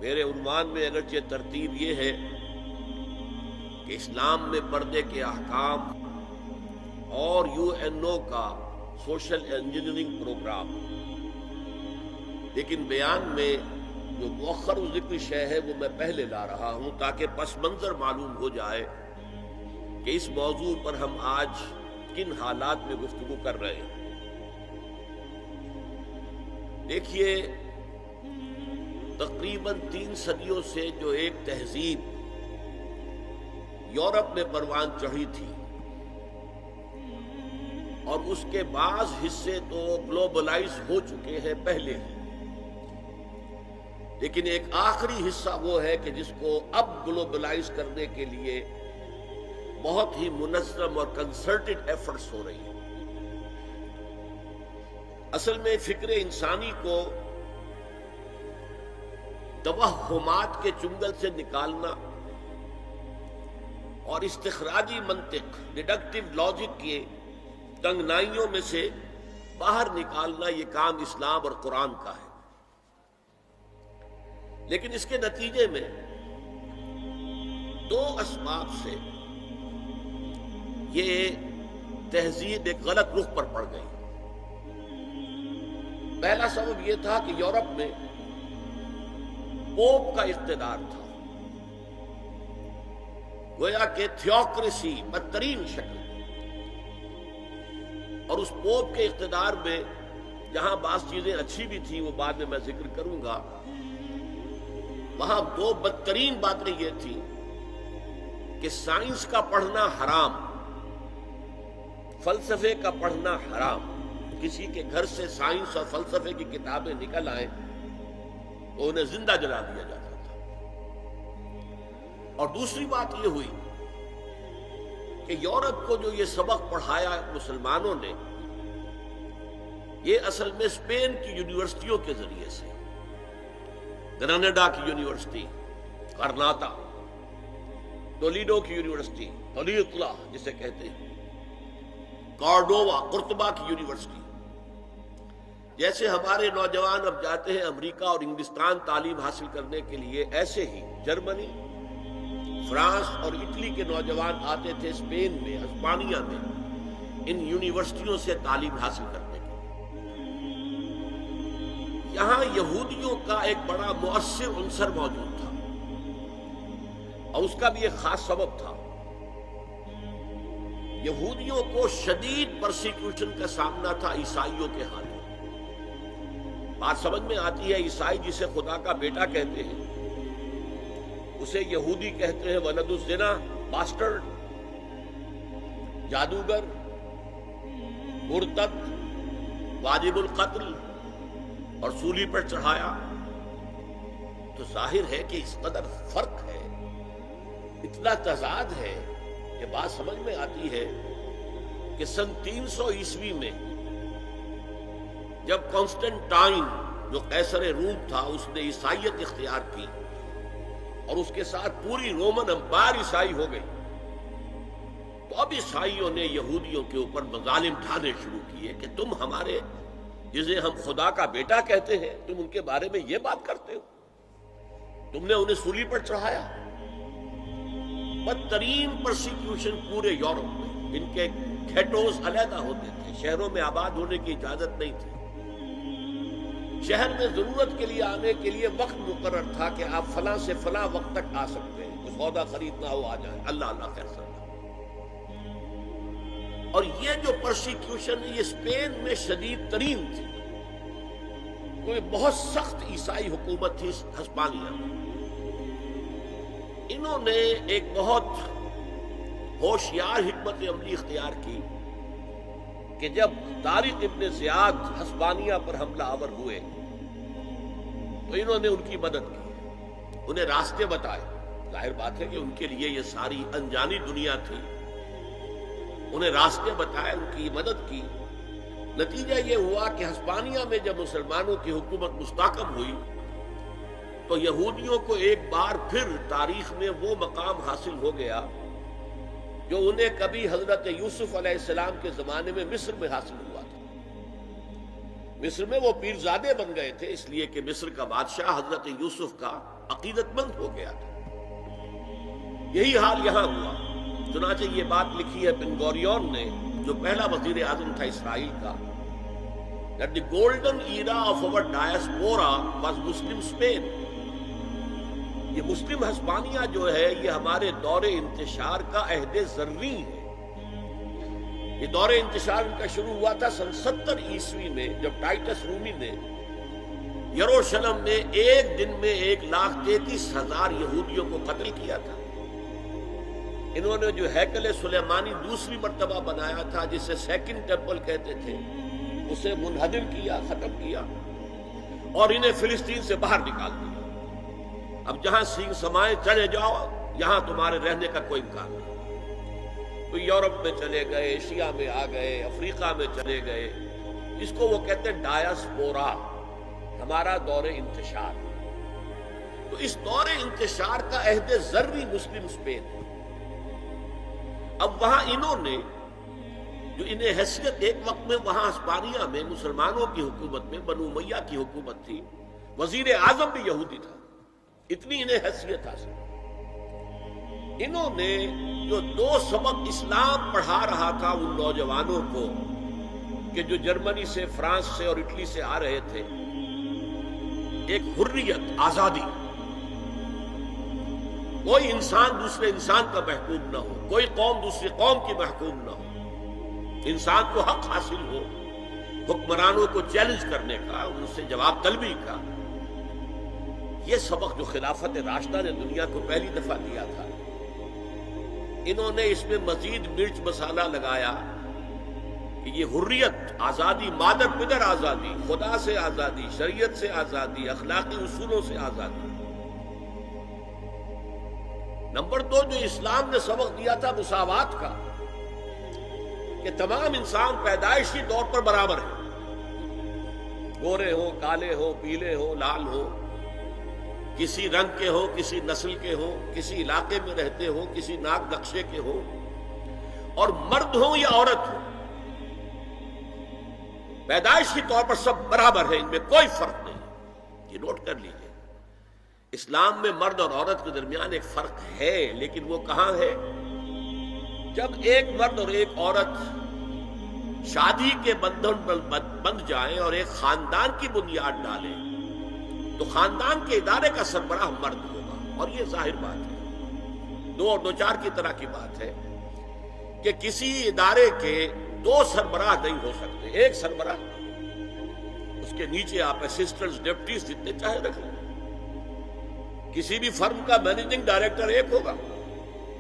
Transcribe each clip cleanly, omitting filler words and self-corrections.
میرے عنوان میں اگرچہ ترتیب یہ ہے کہ اسلام میں پردے کے احکام اور UN کا سوشل انجینئرنگ پروگرام، لیکن بیان میں جو مؤخر ذکر شے ہے وہ میں پہلے لا رہا ہوں تاکہ پس منظر معلوم ہو جائے کہ اس موضوع پر ہم آج کن حالات میں گفتگو کر رہے ہیں۔ دیکھیے، تقریباً 3 صدیوں سے جو ایک تہذیب یورپ میں پروان چڑھی تھی اور اس کے بعض حصے تو گلوبلائز ہو چکے ہیں پہلے ہی، لیکن ایک آخری حصہ وہ ہے کہ جس کو اب گلوبلائز کرنے کے لیے بہت ہی منظم اور کنسرٹڈ ایفرٹس ہو رہی ہیں۔ اصل میں فکر انسانی کو توہمات کے چنگل سے نکالنا اور استخراجی منطق، ڈیڈکٹیو لاجک کے تنگنائیوں میں سے باہر نکالنا، یہ کام اسلام اور قرآن کا ہے۔ لیکن اس کے نتیجے میں 2 اسباب سے یہ تہذیب ایک غلط رخ پر پڑ گئی۔ پہلا سبب یہ تھا کہ یورپ میں پوپ کا اقتدار تھا، گویا کہ تھیوکریسی بدترین شکل، اور اس پوپ کے اقتدار میں جہاں بعض چیزیں اچھی بھی تھیں وہ بعد میں ذکر کروں گا، وہاں 2 بدترین باتیں یہ تھیں کہ سائنس کا پڑھنا حرام، فلسفے کا پڑھنا حرام۔ کسی کے گھر سے سائنس اور فلسفے کی کتابیں نکل آئیں تو انہیں زندہ جلا دیا جاتا تھا۔ اور دوسری بات یہ ہوئی کہ یورپ کو جو یہ سبق پڑھایا مسلمانوں نے، یہ اصل میں اسپین کی یونیورسٹیوں کے ذریعے سے، گراناڈا کی یونیورسٹی، کرناتا، تولیڈو کی یونیورسٹی، تولیطلا جسے کہتے ہیں، کارڈووا، قرطبہ کی یونیورسٹی، جیسے ہمارے نوجوان اب جاتے ہیں امریکہ اور انگلستان تعلیم حاصل کرنے کے لیے، ایسے ہی جرمنی، فرانس اور اٹلی کے نوجوان آتے تھے اسپین میں، اسپانیہ میں، ان یونیورسٹیوں سے تعلیم حاصل کرنے کے لیے۔ یہاں یہودیوں کا ایک بڑا مؤثر عنصر موجود تھا، اور اس کا بھی ایک خاص سبب تھا۔ یہودیوں کو شدید پرسیکیوشن کا سامنا تھا عیسائیوں کے ہاتھوں۔ بات سمجھ میں آتی ہے، عیسائی جسے خدا کا بیٹا کہتے ہیں اسے یہودی کہتے ہیں ولد الزنا، باسٹرڈ، جادوگر، مرتد، واجب القتل، اور سولی پر چڑھایا۔ تو ظاہر ہے کہ اس قدر فرق ہے، اتنا تضاد ہے کہ بات سمجھ میں آتی ہے کہ سن 300 عیسوی میں جب کانسٹنٹائن جو قیصر روم تھا اس نے عیسائیت اختیار کی اور اس کے ساتھ پوری رومن امپائر عیسائی ہو گئی، تو اب عیسائیوں نے یہودیوں کے اوپر مظالم ڈھانے شروع کیے کہ تم ہمارے جسے ہم خدا کا بیٹا کہتے ہیں، تم ان کے بارے میں یہ بات کرتے ہو، تم نے انہیں سولی پر چڑھایا۔ بدترین پرسیکیوشن پورے یورپ میں، ان کے گھیٹوز علیحدہ ہوتے تھے، شہروں میں آباد ہونے کی اجازت نہیں تھی، شہر میں ضرورت کے لیے آنے کے لیے وقت مقرر تھا کہ آپ فلاں سے فلاں وقت تک آ سکتے ہیں، کوئی سودا خریدنا ہو آ جائیں، اللہ اللہ خیر سر۔ اور یہ جو پرسیکیوشن یہ اسپین میں شدید ترین تھی، کوئی بہت سخت عیسائی حکومت تھی ہسپانیہ میں۔ انہوں نے ایک بہت ہوشیار حکمت عملی اختیار کی کہ جب طارق ابن زیاد ہسپانیہ پر حملہ آور ہوئے تو انہوں نے ان کی مدد کی، انہیں راستے بتائے۔ ظاہر بات ہے کہ ان کے لیے یہ ساری انجانی دنیا تھی، انہیں راستے بتائے، ان کی مدد کی۔ نتیجہ یہ ہوا کہ ہسپانیہ میں جب مسلمانوں کی حکومت مستحکم ہوئی تو یہودیوں کو ایک بار پھر تاریخ میں وہ مقام حاصل ہو گیا جو انہیں کبھی حضرت یوسف علیہ السلام کے زمانے میں مصر میں حاصل ہوا تھا۔ مصر میں وہ پیرزادے بن گئے تھے اس لیے کہ مصر کا بادشاہ حضرت یوسف کا عقیدت مند ہو گیا تھا. یہی حال یہاں ہوا. چنانچہ یہ بات لکھی ہے بن گوریون نے جو پہلا وزیر اعظم تھا اسرائیل کا, that the golden era of our diaspora was Muslim Spain. یہ مسلم ہسپانیہ جو ہے یہ ہمارے دور انتشار کا عہد زرعی ہے. یہ دور انتشار ان کا شروع ہوا تھا سن 70 عیسوی میں جب ٹائٹس رومی نے یروشلم میں ایک دن میں 1,33,000 یہودیوں کو قتل کیا تھا. انہوں نے جو ہیکل سلیمانی دوسری مرتبہ بنایا تھا جسے سیکنڈ ٹیمپل کہتے تھے اسے منہدم کیا, ختم کیا اور انہیں فلسطین سے باہر نکال دیا. اب جہاں سینگ سمائے چلے جاؤ, یہاں تمہارے رہنے کا کوئی امکان نہیں. تو یورپ میں چلے گئے, ایشیا میں آ گئے, افریقہ میں چلے گئے. اس کو وہ کہتے ہیں ڈایاسپورا, ہمارا دور انتشار. تو اس دور انتشار کا عہد زرعی مسلم اسپین ہے. اب وہاں انہوں نے جو انہیں حیثیت ایک وقت میں وہاں ہسپانیہ میں مسلمانوں کی حکومت میں بنو امیہ کی حکومت تھی, وزیر اعظم بھی یہودی تھا, اتنی انہیں حیثیت حاصل. انہوں نے جو 2 سبق اسلام پڑھا رہا تھا ان نوجوانوں کو کہ جو جرمنی سے, فرانس سے اور اٹلی سے آ رہے تھے, ایک حریت, آزادی, کوئی انسان دوسرے انسان کا محکوم نہ ہو, کوئی قوم دوسری قوم کی محکوم نہ ہو, انسان کو حق حاصل ہو حکمرانوں کو چیلنج کرنے کا, ان سے جواب طلبی کا. یہ سبق جو خلافت راشدہ نے دنیا کو پہلی دفعہ دیا تھا, انہوں نے اس میں مزید مرچ مسالہ لگایا کہ یہ حریت, آزادی, مادر پدر آزادی, خدا سے آزادی, شریعت سے آزادی, اخلاقی اصولوں سے آزادی. نمبر 2 جو اسلام نے سبق دیا تھا مساوات کا کہ تمام انسان پیدائشی طور پر برابر ہیں, گورے ہو, کالے ہو, پیلے ہو, لال ہو, کسی رنگ کے ہو, کسی نسل کے ہو, کسی علاقے میں رہتے ہو, کسی ناک نقشے کے ہو, اور مرد ہو یا عورت ہو, پیدائشی طور پر سب برابر ہیں, ان میں کوئی فرق نہیں. یہ نوٹ کر لیجیے, اسلام میں مرد اور عورت کے درمیان ایک فرق ہے, لیکن وہ کہاں ہے؟ جب ایک مرد اور ایک عورت شادی کے بندھن پر بندھ جائیں اور ایک خاندان کی بنیاد ڈالیں تو خاندان کے ادارے کا سربراہ مرد ہوگا. اور یہ ظاہر بات ہے, 2 اور 2 4 کی طرح کی بات ہے کہ کسی ادارے کے 2 سربراہ نہیں ہو سکتے, ایک سربراہ, اس کے نیچے آپ اسسٹنٹس, ڈپٹیز جتنے چاہے رکھ لیں. کسی بھی فرم کا مینیجنگ ڈائریکٹر ایک ہوگا,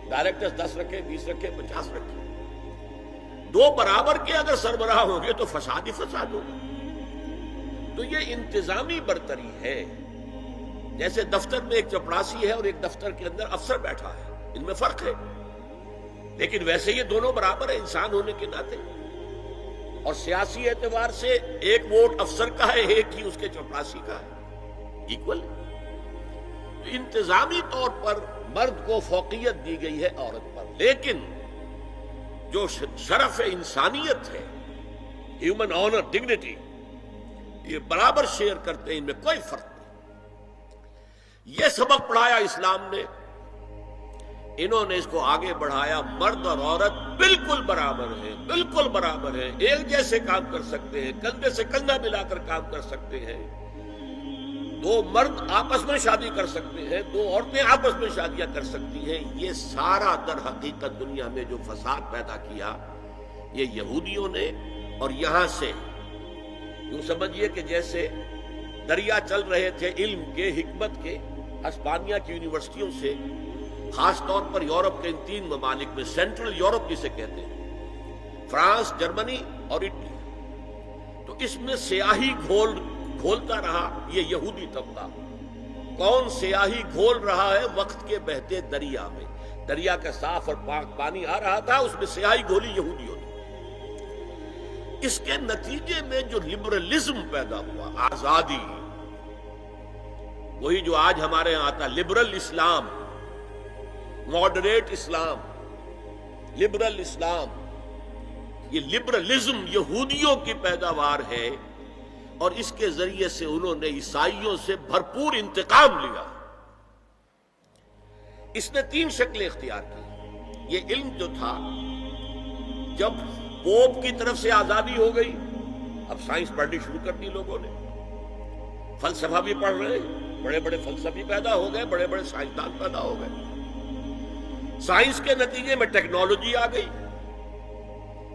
ڈائریکٹر 10 رکھے, 20 رکھے, 50 رکھے. 2 برابر کے اگر سربراہ ہوں گے تو فساد ہی فساد ہوگا. تو یہ انتظامی برتری ہے. جیسے دفتر میں ایک چپڑاسی ہے اور ایک دفتر کے اندر افسر بیٹھا ہے, ان میں فرق ہے, لیکن ویسے یہ دونوں برابر ہیں انسان ہونے کے ناطے. اور سیاسی اعتبار سے ایک ووٹ افسر کا ہے, ایک ہی اس کے چپڑاسی کا ہے, ایکول. انتظامی طور پر مرد کو فوقیت دی گئی ہے عورت پر, لیکن جو شرف انسانیت ہے, ہیومن آنر, ڈگنیٹی, یہ برابر شیئر کرتے ہیں, ان میں کوئی فرق نہیں. یہ سبق پڑھایا اسلام نے, انہوں نے اس کو آگے بڑھایا. مرد اور عورت بالکل برابر ہیں, بالکل برابر ہیں, ایک جیسے کام کر سکتے ہیں, کندھے سے کندھا ملا کر کام کر سکتے ہیں. 2 مرد آپس میں شادی کر سکتے ہیں, 2 عورتیں آپس میں شادیاں کر سکتی ہیں. یہ سارا در حقیقت دنیا میں جو فساد پیدا کیا یہ یہودیوں نے. اور یہاں سے یوں سمجھیے کہ جیسے دریا چل رہے تھے علم کے, حکمت کے, ہسپانیہ کی یونیورسٹیوں سے, خاص طور پر یورپ کے ان 3 ممالک میں, سینٹرل یورپ جسے کہتے ہیں, فرانس, جرمنی اور اٹلی. تو اس میں سیاہی گھولتا رہا یہ یہودی طبقہ. کون سیاہی گھول رہا ہے؟ وقت کے بہتے دریا میں. دریا کا صاف اور پاک پانی آ رہا تھا, اس میں سیاہی گھولی یہودیوں نے. اس کے نتیجے میں جو لبرلزم پیدا ہوا, آزادی, وہی جو آج ہمارے یہاں آتا لبرل اسلام, ماڈریٹ اسلام, لبرل اسلام. یہ لبرلزم یہودیوں کی پیداوار ہے اور اس کے ذریعے سے انہوں نے عیسائیوں سے بھرپور انتقام لیا۔ اس نے 3 شکلیں اختیار کی۔ یہ علم جو تھا، جب پوپ کی طرف سے آزادی ہو گئی، اب سائنس پڑھنی شروع کر دی لوگوں نے، فلسفہ بھی پڑھ رہے، بڑے بڑے فلسفی پیدا ہو گئے، بڑے بڑے سائنسدان پیدا ہو گئے۔ سائنس کے نتیجے میں ٹیکنالوجی آ گئی،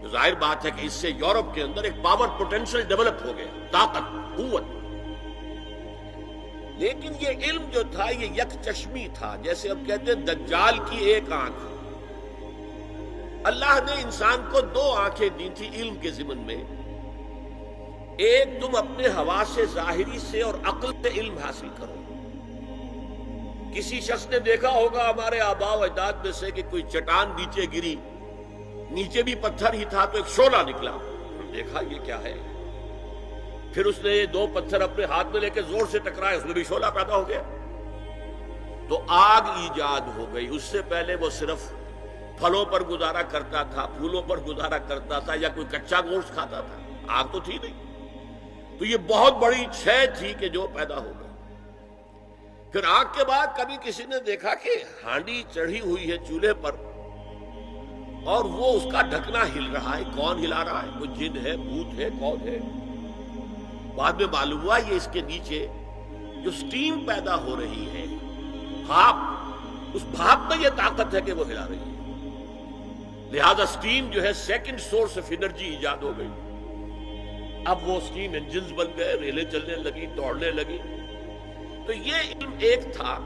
تو ظاہر بات ہے کہ اس سے یورپ کے اندر ایک پاور پوٹینشل ڈیولپ ہو گیا، طاقت، قوت۔ لیکن یہ علم جو تھا یہ یک چشمی تھا، جیسے ہم کہتے ہیں دجال کی ایک آنکھ۔ اللہ نے انسان کو 2 آنکھیں دی تھی علم کے ضمن میں۔ ایک، تم اپنے حواس ظاہری سے اور عقل سے علم حاصل کرو۔ کسی شخص نے دیکھا ہوگا ہمارے آباء و اجداد میں سے کہ کوئی چٹان نیچے گری، نیچے بھی پتھر ہی تھا تو ایک شعلہ نکلا، دیکھا یہ کیا ہے؟ پھر اس نے یہ 2 پتھر اپنے ہاتھ میں لے کے زور سے ٹکرائے، اس میں بھی شعلہ پیدا ہو گیا۔ تو آگ ایجاد ہو گئی۔ اس سے پہلے وہ صرف پھلوں پر گزارا کرتا تھا، پھولوں پر گزارا کرتا تھا، یا کوئی کچا گوشت کھاتا تھا، آگ تو تھی نہیں۔ تو یہ بہت بڑی شے تھی کہ جو پیدا ہو گئی۔ پھر آگ کے بعد کبھی کسی نے دیکھا کہ ہانڈی چڑھی ہوئی ہے چولہے پر اور وہ اس کا ڈھکنا ہل رہا ہے، کون ہلا رہا ہے؟ کوئی جن ہے، بھوت ہے، کون ہے؟ بعد میں معلوم ہوا یہ اس کے نیچے جو سٹیم پیدا ہو رہی ہے، بھاپ، اس بھاپ میں یہ طاقت ہے کہ وہ ہلا رہی ہے۔ لہذا سٹیم جو ہے سیکنڈ سورس آف انرجی ایجاد ہو گئی۔ اب وہ سٹیم انجنز بن گئے، ریلیں چلنے لگی، دوڑنے لگی۔ تو یہ علم ایک تھا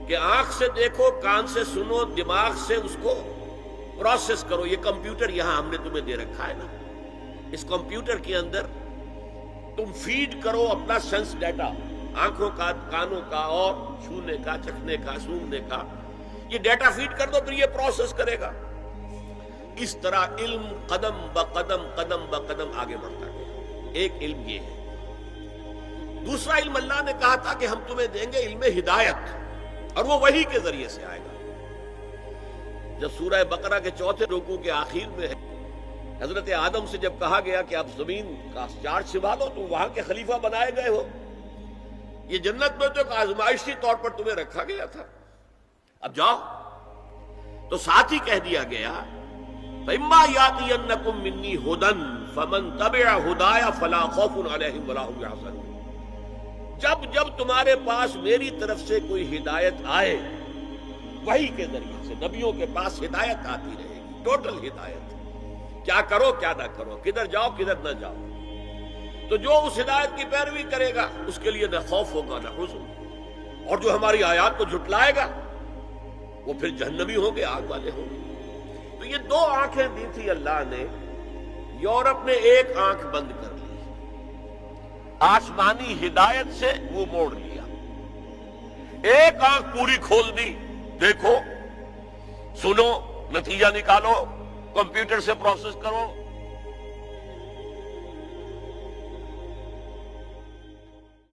کہ آنکھ سے دیکھو، کان سے سنو، دماغ سے اس کو پروسیس کرو۔ یہ کمپیوٹر یہاں ہم نے تمہیں دے رکھا ہے نا، اس کمپیوٹر کے اندر تم فیڈ کرو اپنا سینس ڈیٹا، آنکھوں کا، کانوں کا، اور چھونے کا، چکھنے کا، سونگنے کا، یہ ڈیٹا فیڈ کر دو، پھر یہ پروسیس کرے گا۔ اس طرح علم قدم بقدم، قدم بقدم آگے بڑھتا گیا۔ ایک علم یہ ہے۔ دوسرا علم اللہ نے کہا تھا کہ ہم تمہیں دیں گے علم ہدایت، اور وہ وحی کے ذریعے سے آئے گا۔ جب سورہ بقرہ کے 4 رکوع کے آخر میں ہے، حضرت آدم سے جب کہا گیا کہ اب زمین کا چارج سنبھالو، تم وہاں کے خلیفہ بنائے گئے ہو، یہ جنت میں تو ایک آزمائشی طور پر تمہیں رکھا گیا تھا، اب جاؤ۔ تو ساتھ ہی کہہ دیا گیا فَإِمَّا يَأْتِيَنَّكُم مِّنِّي هُدًى فَمَن تَبِعَ هُدَايَ فَلَا خَوْفٌ عَلَيْهِمْ وَلَا هُمْ يَحْزَنُونَ۔ جب تمہارے پاس میری طرف سے کوئی ہدایت آئے، وحی کے ذریعے سے نبیوں کے پاس ہدایت آتی رہے گی، ٹوٹل ہدایت، کیا کرو کیا نہ کرو، کدھر جاؤ کدھر نہ جاؤ، تو جو اس ہدایت کی پیروی کرے گا اس کے لیے نہ خوف ہوگا نہ حزن، اور جو ہماری آیات کو جھٹلائے گا وہ پھر جہنمی ہوں گے، آگ والے ہوں گے۔ تو یہ 2 آنکھیں دی تھی اللہ نے، یورپ نے ایک آنکھ بند کر لی، آسمانی ہدایت سے وہ موڑ لیا۔ ایک آنکھ پوری کھول دی، دیکھو، سنو، نتیجہ نکالو، کمپیوٹر سے پروسیس کرو،